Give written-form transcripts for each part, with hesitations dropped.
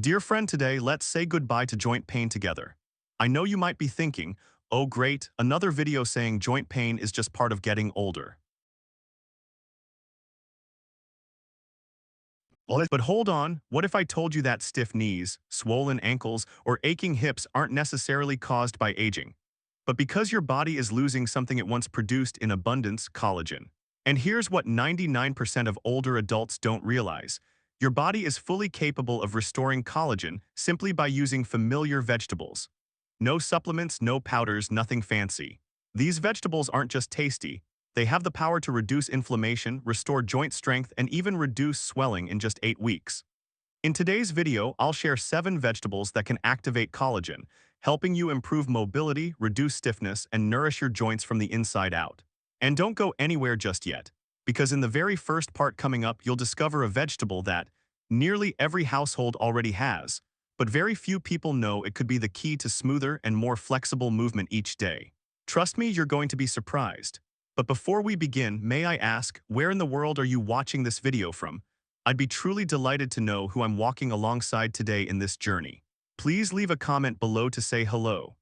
Dear friend, today let's say goodbye to joint pain together. I know you might be thinking, oh great, another video saying joint pain is just part of getting older. But hold on, what if I told you that stiff knees, swollen ankles, or aching hips aren't necessarily caused by aging, but because your body is losing something it once produced in abundance, collagen. And here's what 99% of older adults don't realize. Your body is fully capable of restoring collagen simply by using familiar vegetables. No supplements, no powders, nothing fancy. These vegetables aren't just tasty, they have the power to reduce inflammation, restore joint strength, and even reduce swelling in just 8 weeks. In today's video, I'll share 7 vegetables that can activate collagen, helping you improve mobility, reduce stiffness, and nourish your joints from the inside out. And don't go anywhere just yet, because in the very first part coming up, you'll discover a vegetable that nearly every household already has, but very few people know it could be the key to smoother and more flexible movement each day. Trust me, you're going to be surprised. But before we begin, may I ask, where in the world are you watching this video from? I'd be truly delighted to know who I'm walking alongside today in this journey. Please leave a comment below to say hello.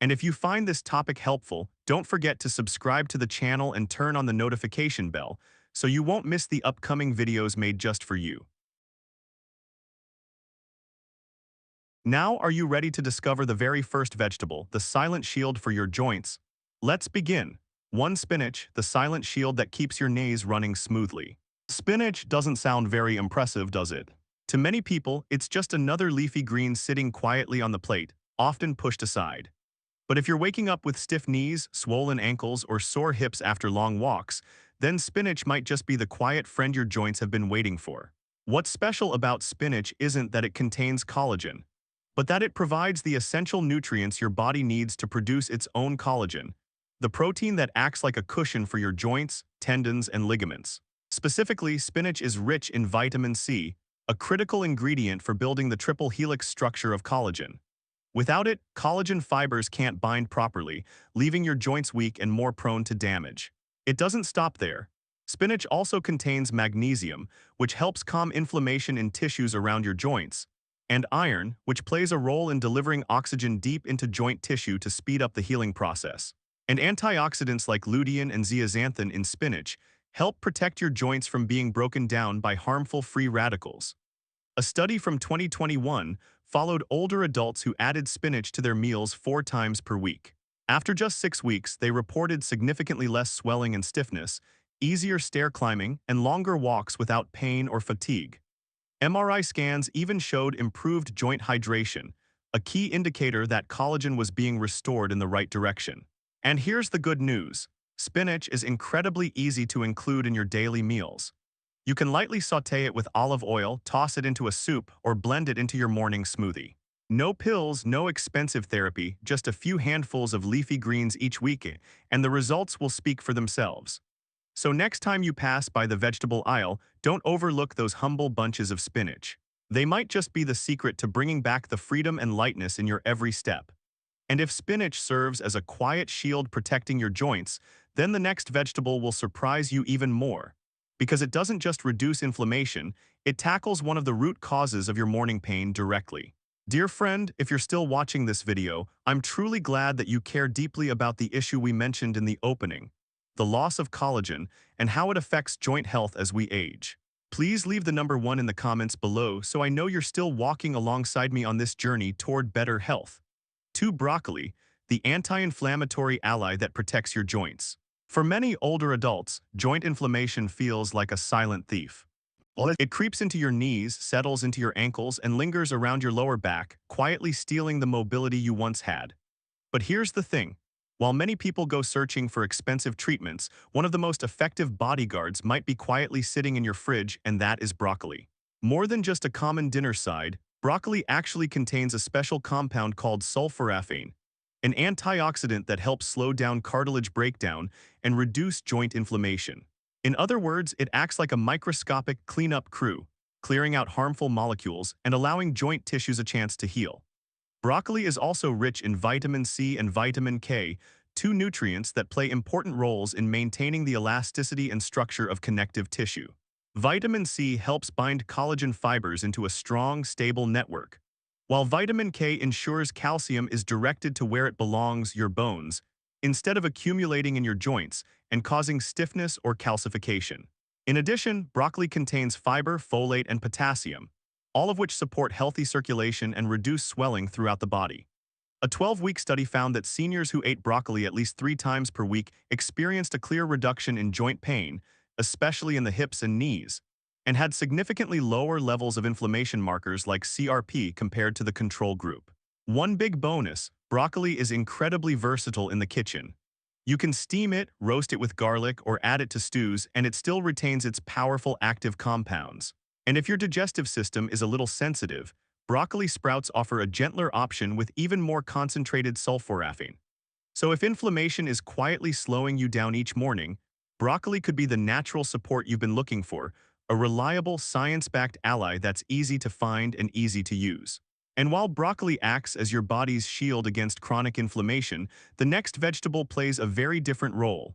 And if you find this topic helpful, don't forget to subscribe to the channel and turn on the notification bell so you won't miss the upcoming videos made just for you. Now, are you ready to discover the very first vegetable, the silent shield for your joints? Let's begin. 1. Spinach, the silent shield that keeps your knees running smoothly. Spinach doesn't sound very impressive, does it? To many people, it's just another leafy green sitting quietly on the plate, often pushed aside. But if you're waking up with stiff knees, swollen ankles, or sore hips after long walks, then spinach might just be the quiet friend your joints have been waiting for. What's special about spinach isn't that it contains collagen, but that it provides the essential nutrients your body needs to produce its own collagen, the protein that acts like a cushion for your joints, tendons, and ligaments. Specifically, spinach is rich in vitamin C, a critical ingredient for building the triple helix structure of collagen. Without it, collagen fibers can't bind properly, leaving your joints weak and more prone to damage. It doesn't stop there. Spinach also contains magnesium, which helps calm inflammation in tissues around your joints, and iron, which plays a role in delivering oxygen deep into joint tissue to speed up the healing process. And antioxidants like lutein and zeaxanthin in spinach help protect your joints from being broken down by harmful free radicals. A study from 2021 followed older adults who added spinach to their meals 4 times per week. After just 6 weeks, they reported significantly less swelling and stiffness, easier stair climbing, and longer walks without pain or fatigue. MRI scans even showed improved joint hydration, a key indicator that collagen was being restored in the right direction. And here's the good news. Spinach is incredibly easy to include in your daily meals. You can lightly sauté it with olive oil, toss it into a soup, or blend it into your morning smoothie. No pills, no expensive therapy, just a few handfuls of leafy greens each week, and the results will speak for themselves. So next time you pass by the vegetable aisle, don't overlook those humble bunches of spinach. They might just be the secret to bringing back the freedom and lightness in your every step. And if spinach serves as a quiet shield protecting your joints, then the next vegetable will surprise you even more. Because it doesn't just reduce inflammation, it tackles one of the root causes of your morning pain directly. Dear friend, if you're still watching this video, I'm truly glad that you care deeply about the issue we mentioned in the opening, the loss of collagen, and how it affects joint health as we age. Please leave the number 1 in the comments below so I know you're still walking alongside me on this journey toward better health. 2. Broccoli, the anti-inflammatory ally that protects your joints. For many older adults, joint inflammation feels like a silent thief. It creeps into your knees, settles into your ankles, and lingers around your lower back, quietly stealing the mobility you once had. But here's the thing. While many people go searching for expensive treatments, one of the most effective bodyguards might be quietly sitting in your fridge, and that is broccoli. More than just a common dinner side, broccoli actually contains a special compound called sulforaphane, an antioxidant that helps slow down cartilage breakdown and reduce joint inflammation. In other words, it acts like a microscopic cleanup crew, clearing out harmful molecules and allowing joint tissues a chance to heal. Broccoli is also rich in vitamin C and vitamin K, 2 nutrients that play important roles in maintaining the elasticity and structure of connective tissue. Vitamin C helps bind collagen fibers into a strong, stable network, while vitamin K ensures calcium is directed to where it belongs, your bones, instead of accumulating in your joints and causing stiffness or calcification. In addition, broccoli contains fiber, folate, and potassium, all of which support healthy circulation and reduce swelling throughout the body. A 12-week study found that seniors who ate broccoli at least 3 times per week experienced a clear reduction in joint pain, especially in the hips and knees, and had significantly lower levels of inflammation markers like CRP compared to the control group. One big bonus: broccoli is incredibly versatile in the kitchen. You can steam it, roast it with garlic, or add it to stews, and it still retains its powerful active compounds. And if your digestive system is a little sensitive, broccoli sprouts offer a gentler option with even more concentrated sulforaphane. So if inflammation is quietly slowing you down each morning, broccoli could be the natural support you've been looking for, a reliable, science-backed ally that's easy to find and easy to use. And while broccoli acts as your body's shield against chronic inflammation, the next vegetable plays a very different role.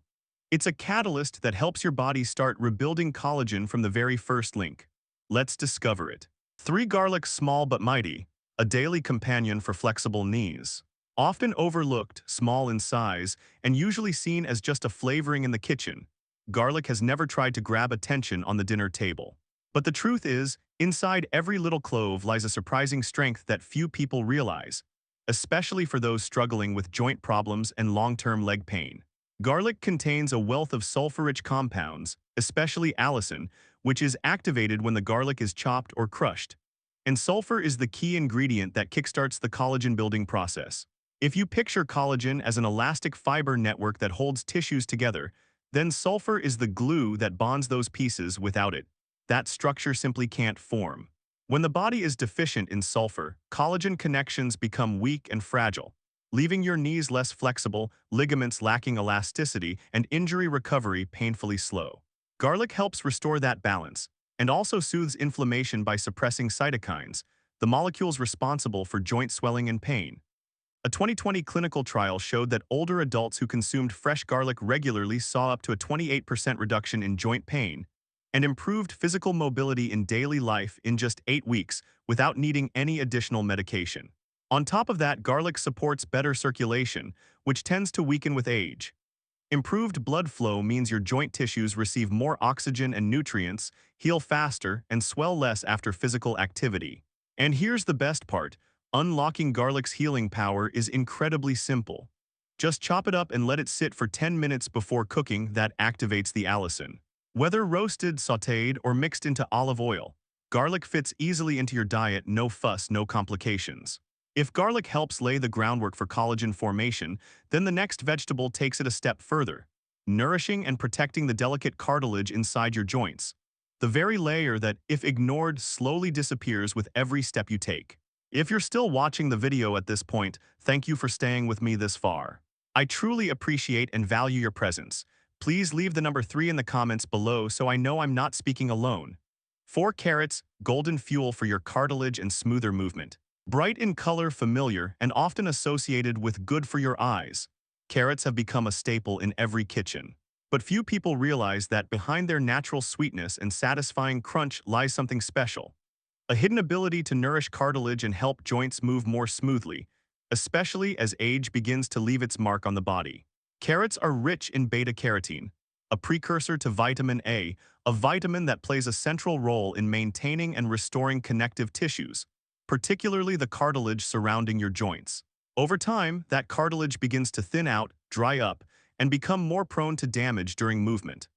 It's a catalyst that helps your body start rebuilding collagen from the very first link. Let's discover it. 3. Garlic, small but mighty, a daily companion for flexible knees. Often overlooked, small in size, and usually seen as just a flavoring in the kitchen, garlic has never tried to grab attention on the dinner table. But the truth is, inside every little clove lies a surprising strength that few people realize, especially for those struggling with joint problems and long-term leg pain. Garlic contains a wealth of sulfur-rich compounds, especially allicin, which is activated when the garlic is chopped or crushed. And sulfur is the key ingredient that kickstarts the collagen-building process. If you picture collagen as an elastic fiber network that holds tissues together, then sulfur is the glue that bonds those pieces. Without it, that structure simply can't form. When the body is deficient in sulfur, collagen connections become weak and fragile, leaving your knees less flexible, ligaments lacking elasticity, and injury recovery painfully slow. Garlic helps restore that balance, and also soothes inflammation by suppressing cytokines, the molecules responsible for joint swelling and pain. A 2020 clinical trial showed that older adults who consumed fresh garlic regularly saw up to a 28% reduction in joint pain and improved physical mobility in daily life in just 8 weeks without needing any additional medication. On top of that, garlic supports better circulation, which tends to weaken with age. Improved blood flow means your joint tissues receive more oxygen and nutrients, heal faster, and swell less after physical activity. And here's the best part: unlocking garlic's healing power is incredibly simple. Just chop it up and let it sit for 10 minutes before cooking. That activates the allicin. Whether roasted, sautéed, or mixed into olive oil, garlic fits easily into your diet. No fuss, no complications. If garlic helps lay the groundwork for collagen formation, then the next vegetable takes it a step further, nourishing and protecting the delicate cartilage inside your joints. The very layer that, if ignored, slowly disappears with every step you take. If you're still watching the video at this point, thank you for staying with me this far. I truly appreciate and value your presence. Please leave the number 3 in the comments below so I know I'm not speaking alone. 4. Carrots, golden fuel for your cartilage and smoother movement. Bright in color, familiar, and often associated with good for your eyes, carrots have become a staple in every kitchen. But few people realize that behind their natural sweetness and satisfying crunch lies something special. A hidden ability to nourish cartilage and help joints move more smoothly, especially as age begins to leave its mark on the body. Carrots are rich in beta-carotene, a precursor to vitamin A, a vitamin that plays a central role in maintaining and restoring connective tissues, particularly the cartilage surrounding your joints. Over time, that cartilage begins to thin out, dry up, and become more prone to damage during movement.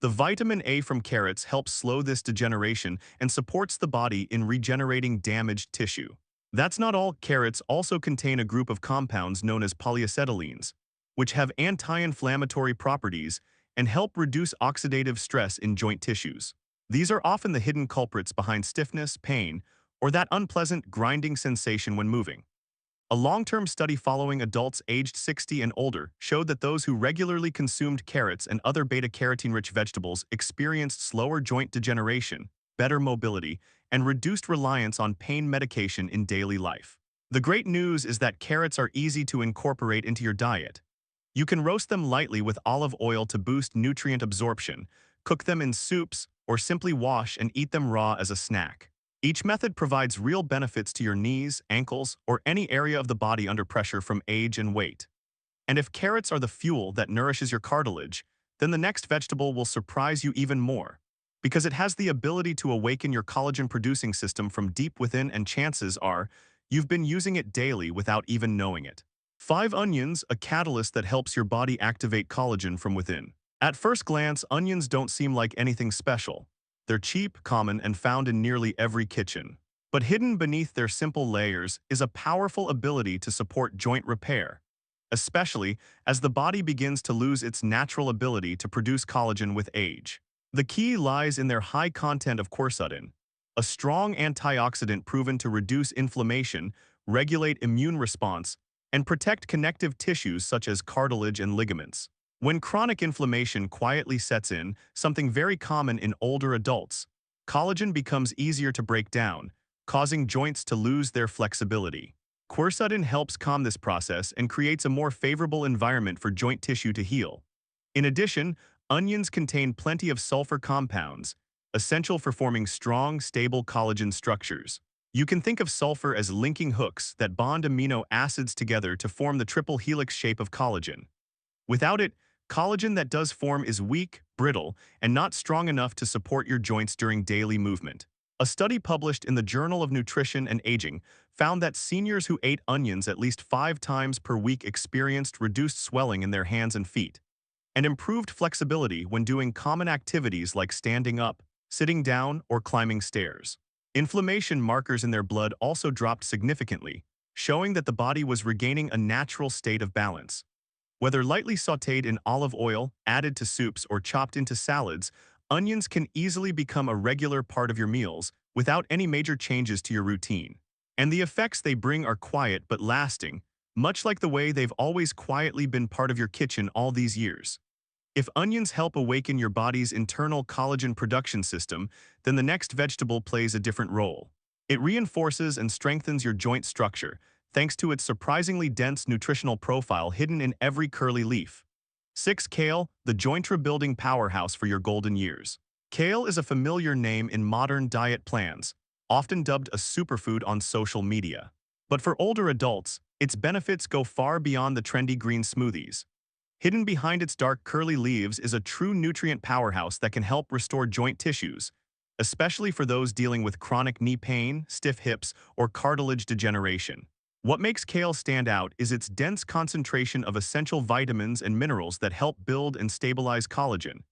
The vitamin A from carrots helps slow this degeneration and supports the body in regenerating damaged tissue. That's not all. Carrots also contain a group of compounds known as polyacetylenes, which have anti-inflammatory properties and help reduce oxidative stress in joint tissues. These are often the hidden culprits behind stiffness, pain, or that unpleasant grinding sensation when moving. A long-term study following adults aged 60 and older showed that those who regularly consumed carrots and other beta-carotene-rich vegetables experienced slower joint degeneration, better mobility, and reduced reliance on pain medication in daily life. The great news is that carrots are easy to incorporate into your diet. You can roast them lightly with olive oil to boost nutrient absorption, cook them in soups, or simply wash and eat them raw as a snack. Each method provides real benefits to your knees, ankles, or any area of the body under pressure from age and weight. And if carrots are the fuel that nourishes your cartilage, then the next vegetable will surprise you even more, because it has the ability to awaken your collagen-producing system from deep within, and chances are you've been using it daily without even knowing it. 5 onions, a catalyst that helps your body activate collagen from within. At first glance, onions don't seem like anything special. They're cheap, common, and found in nearly every kitchen. But hidden beneath their simple layers is a powerful ability to support joint repair, especially as the body begins to lose its natural ability to produce collagen with age. The key lies in their high content of quercetin, a strong antioxidant proven to reduce inflammation, regulate immune response, and protect connective tissues such as cartilage and ligaments. When chronic inflammation quietly sets in, something very common in older adults, collagen becomes easier to break down, causing joints to lose their flexibility. Quercetin helps calm this process and creates a more favorable environment for joint tissue to heal. In addition, onions contain plenty of sulfur compounds, essential for forming strong, stable collagen structures. You can think of sulfur as linking hooks that bond amino acids together to form the triple helix shape of collagen. Without it, collagen that does form is weak, brittle, and not strong enough to support your joints during daily movement. A study published in the Journal of Nutrition and Aging found that seniors who ate onions at least 5 times per week experienced reduced swelling in their hands and feet, and improved flexibility when doing common activities like standing up, sitting down, or climbing stairs. Inflammation markers in their blood also dropped significantly, showing that the body was regaining a natural state of balance. Whether lightly sautéed in olive oil, added to soups, or chopped into salads, onions can easily become a regular part of your meals without any major changes to your routine. And the effects they bring are quiet but lasting, much like the way they've always quietly been part of your kitchen all these years. If onions help awaken your body's internal collagen production system, then the next vegetable plays a different role. It reinforces and strengthens your joint structure, thanks to its surprisingly dense nutritional profile hidden in every curly leaf. 6. Kale, the joint rebuilding powerhouse for your golden years. Kale is a familiar name in modern diet plans, often dubbed a superfood on social media. But for older adults, its benefits go far beyond the trendy green smoothies. Hidden behind its dark curly leaves is a true nutrient powerhouse that can help restore joint tissues, especially for those dealing with chronic knee pain, stiff hips, or cartilage degeneration. What makes kale stand out is its dense concentration of essential vitamins and minerals that help build and stabilize collagen,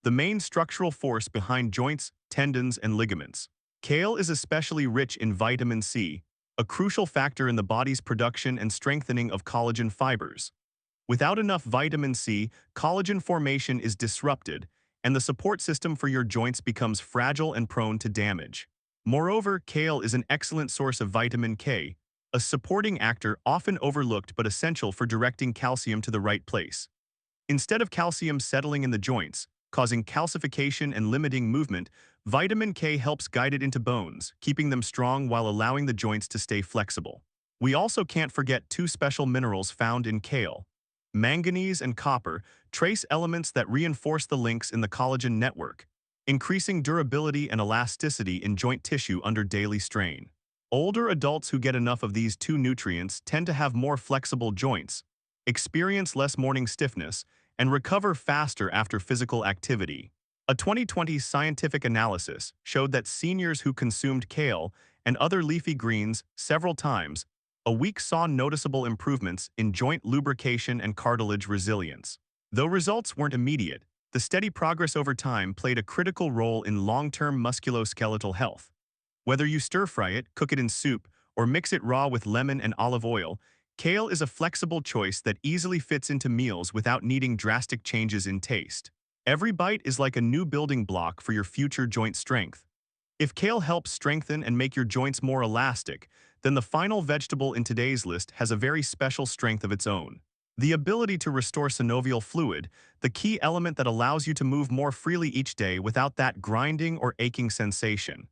the main structural force behind joints, tendons, and ligaments. Kale is especially rich in vitamin C, a crucial factor in the body's production and strengthening of collagen fibers. Without enough vitamin C, collagen formation is disrupted, and the support system for your joints becomes fragile and prone to damage. Moreover, kale is an excellent source of vitamin K, a supporting actor often overlooked but essential for directing calcium to the right place. Instead of calcium settling in the joints, causing calcification and limiting movement, vitamin K helps guide it into bones, keeping them strong while allowing the joints to stay flexible. We also can't forget 2 special minerals found in kale: manganese and copper, trace elements that reinforce the links in the collagen network, increasing durability and elasticity in joint tissue under daily strain. Older adults who get enough of these 2 nutrients tend to have more flexible joints, experience less morning stiffness, and recover faster after physical activity. A 2020 scientific analysis showed that seniors who consumed kale and other leafy greens several times a week saw noticeable improvements in joint lubrication and cartilage resilience. Though results weren't immediate, the steady progress over time played a critical role in long-term musculoskeletal health. Whether you stir-fry it, cook it in soup, or mix it raw with lemon and olive oil, kale is a flexible choice that easily fits into meals without needing drastic changes in taste. Every bite is like a new building block for your future joint strength. If kale helps strengthen and make your joints more elastic, then the final vegetable in today's list has a very special strength of its own: the ability to restore synovial fluid, the key element that allows you to move more freely each day without that grinding or aching sensation.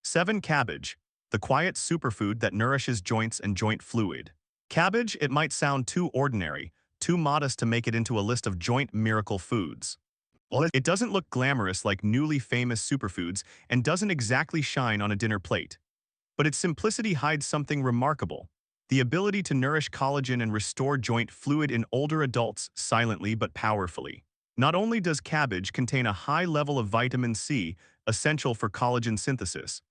7. Cabbage, the quiet superfood that nourishes joints and joint fluid. Cabbage, it might sound too ordinary, too modest to make it into a list of joint miracle foods. It doesn't look glamorous like newly famous superfoods and doesn't exactly shine on a dinner plate. But its simplicity hides something remarkable: the ability to nourish collagen and restore joint fluid in older adults silently but powerfully. Not only does cabbage contain a high level of vitamin C, essential for collagen synthesis,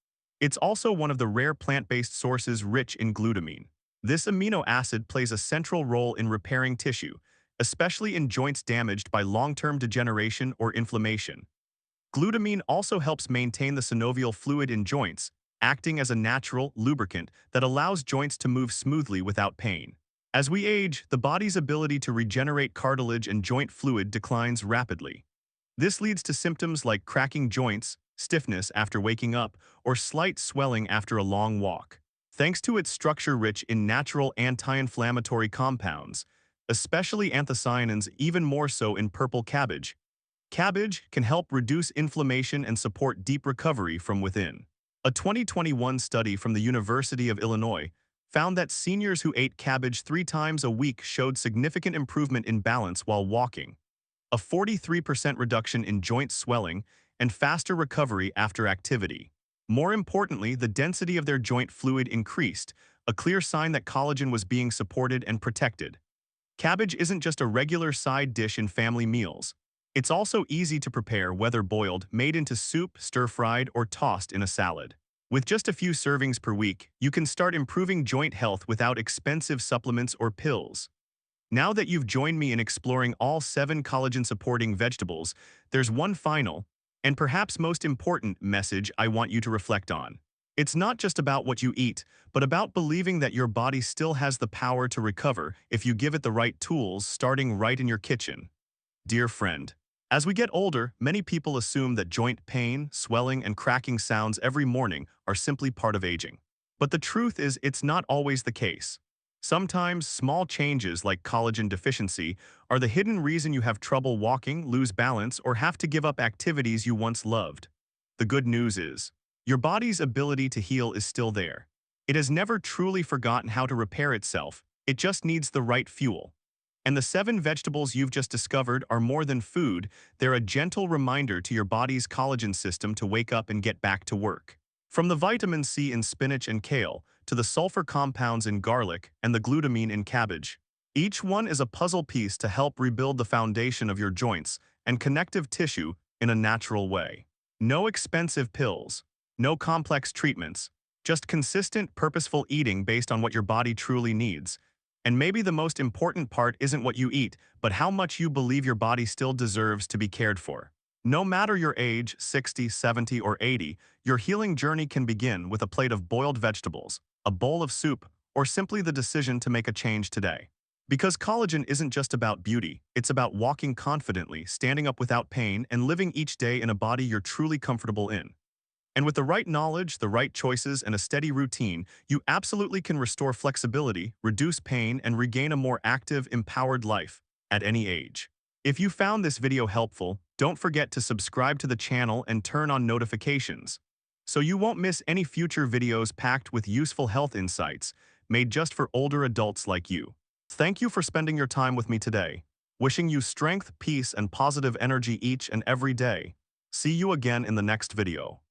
it's also one of the rare plant-based sources rich in glutamine. This amino acid plays a central role in repairing tissue, especially in joints damaged by long-term degeneration or inflammation. Glutamine also helps maintain the synovial fluid in joints, acting as a natural lubricant that allows joints to move smoothly without pain. As we age, the body's ability to regenerate cartilage and joint fluid declines rapidly. This leads to symptoms like cracking joints, stiffness after waking up, or slight swelling after a long walk. Thanks to its structure rich in natural anti-inflammatory compounds, especially anthocyanins, even more so in purple cabbage, cabbage can help reduce inflammation and support deep recovery from within. A 2021 study from the University of Illinois found that seniors who ate cabbage 3 times a week showed significant improvement in balance while walking, a 43% reduction in joint swelling, and faster recovery after activity. More importantly, the density of their joint fluid increased, a clear sign that collagen was being supported and protected. Cabbage isn't just a regular side dish in family meals. It's also easy to prepare, whether boiled, made into soup, stir-fried, or tossed in a salad. With just a few servings per week, you can start improving joint health without expensive supplements or pills. Now that you've joined me in exploring all 7 collagen-supporting vegetables, there's one final, and perhaps most important, message I want you to reflect on. It's not just about what you eat, but about believing that your body still has the power to recover if you give it the right tools, starting right in your kitchen. Dear friend, as we get older, many people assume that joint pain, swelling, and cracking sounds every morning are simply part of aging. But the truth is, it's not always the case. Sometimes small changes like collagen deficiency are the hidden reason you have trouble walking, lose balance, or have to give up activities you once loved. The good news is, your body's ability to heal is still there. It has never truly forgotten how to repair itself, it just needs the right fuel. And the 7 vegetables you've just discovered are more than food, they're a gentle reminder to your body's collagen system to wake up and get back to work. From the vitamin C in spinach and kale, to the sulfur compounds in garlic and the glutamine in cabbage, each one is a puzzle piece to help rebuild the foundation of your joints and connective tissue in a natural way. No expensive pills, no complex treatments, just consistent, purposeful eating based on what your body truly needs. And maybe the most important part isn't what you eat, but how much you believe your body still deserves to be cared for. No matter your age, 60, 70, or 80, your healing journey can begin with a plate of boiled vegetables, a bowl of soup, or simply the decision to make a change today. Because collagen isn't just about beauty, it's about walking confidently, standing up without pain, and living each day in a body you're truly comfortable in. And with the right knowledge, the right choices, and a steady routine, you absolutely can restore flexibility, reduce pain, and regain a more active, empowered life at any age. If you found this video helpful, don't forget to subscribe to the channel and turn on notifications, so you won't miss any future videos packed with useful health insights made just for older adults like you. Thank you for spending your time with me today. Wishing you strength, peace, and positive energy each and every day. See you again in the next video.